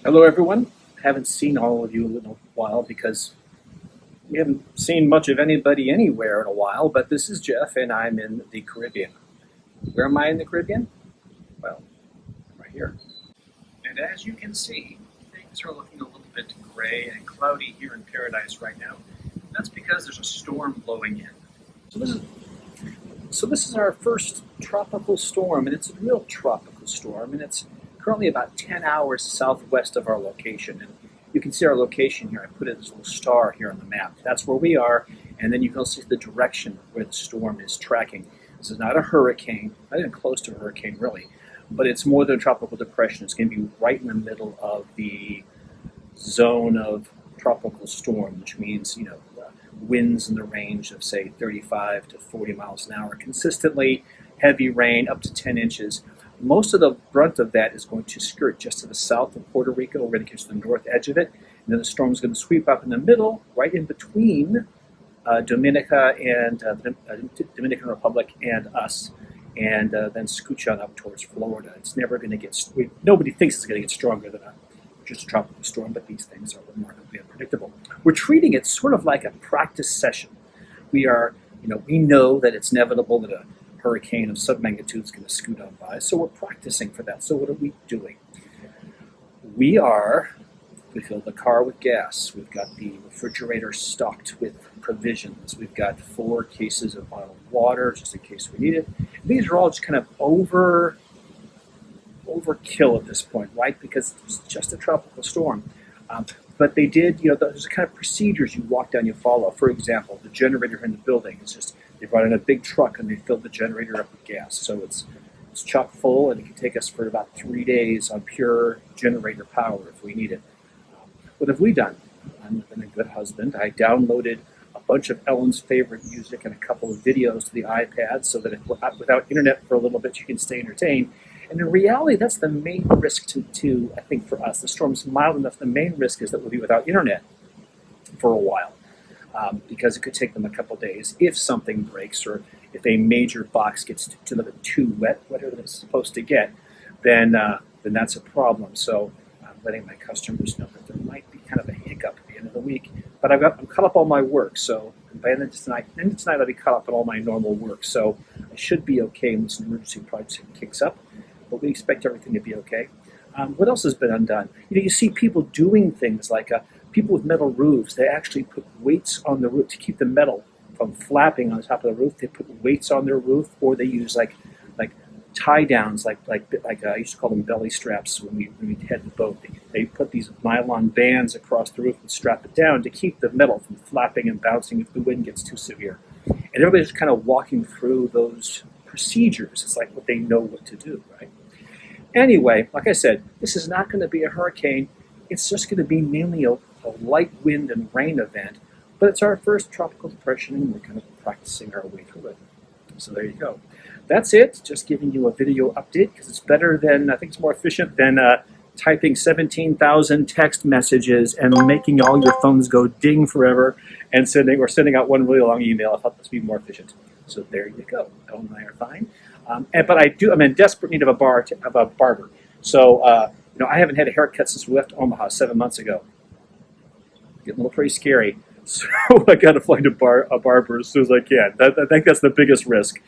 Hello, everyone. Haven't seen all of you in a while because we haven't seen much of anybody anywhere in a while, but this is Jeff, and I'm in the Caribbean. Where am I in the Caribbean? Well, right here. And as you can see, things are looking a little bit gray and cloudy here in Paradise right now. That's because there's a storm blowing in. So this is our first tropical storm, and it's a real tropical storm, and it's currently about 10 hours southwest of our location. And you can see our location here. I put it as a little star here on the map. That's where we are, and then you can also see the direction where the storm is tracking. This is not a hurricane, not even close to a hurricane really, but it's more than a tropical depression. It's going to be right in the middle of the zone of tropical storm, which means, winds in the range of, say, 35 to 40 miles an hour consistently, heavy rain up to 10 inches. Most of the brunt of that is going to skirt just to the south of Puerto Rico. We're going to catch the north edge of it, and then the storm is going to sweep up in the middle, right in between Dominica and Dominican Republic and us, and then scooch on up towards Florida. It's never going to get. Nobody thinks it's going to get stronger than just a tropical storm, but these things are remarkably unpredictable. We're treating it sort of like a practice session. We know that it's inevitable that a hurricane of submagnitude is going to scoot on by, so we're practicing for that. So what are we doing? We filled the car with gas. We've got the refrigerator stocked with provisions. We've got 4 cases of bottled water just in case we need it. These are all just kind of overkill at this point, right? Because it's just a tropical storm. But they did, there's a kind of procedures you walk down, you follow. For example, the generator in the building is just, they brought in a big truck and they filled the generator up with gas. So it's chock full, and it can take us for about 3 days on pure generator power if we need it. What have we done? I've been a good husband. I downloaded a bunch of Ellen's favorite music and a couple of videos to the iPad so that without internet for a little bit, you can stay entertained. And in reality, that's the main risk to I think, for us. The storm's mild enough. The main risk is that we'll be without internet for a while because it could take them a couple days if something breaks or if a major box gets too wet, whatever it's supposed to get, then that's a problem. So I'm letting my customers know that there might be kind of a hiccup at the end of the week. But I'm caught up on my work, so by the end of tonight I'll be caught up on all my normal work. So I should be okay unless an emergency project kicks up. But we expect everything to be okay. What else has been undone? You see people doing things like people with metal roofs. They actually put weights on the roof to keep the metal from flapping on the top of the roof. They put weights on their roof, or they use like tie downs, like I used to call them belly straps when we had the boat. They put these nylon bands across the roof and strap it down to keep the metal from flapping and bouncing if the wind gets too severe. And everybody's kind of walking through those procedures. It's like what they know what to do, right? Anyway, like I said, this is not going to be a hurricane. It's just going to be mainly a light wind and rain event, but it's our first tropical depression, and we're kind of practicing our way through it. So there you go. That's it. Just giving you a video update because it's better than, I think it's more efficient than typing 17,000 text messages and making all your phones go ding forever and sending out one really long email. I thought this would be more efficient. So there you go. Ellen and I are fine. But I'm in desperate need of a barber. So, I haven't had a haircut since we left Omaha 7 months ago. Getting a little pretty scary. So I got to find a barber as soon as I can. I think that's the biggest risk.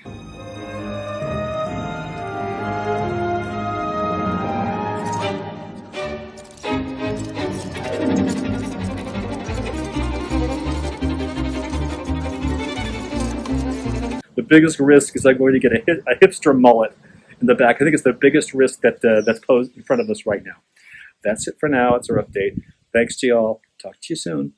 The biggest risk is I'm going to get a hipster mullet in the back. I think it's the biggest risk that's posed in front of us right now. That's it for now. It's our update. Thanks to y'all. Talk to you soon.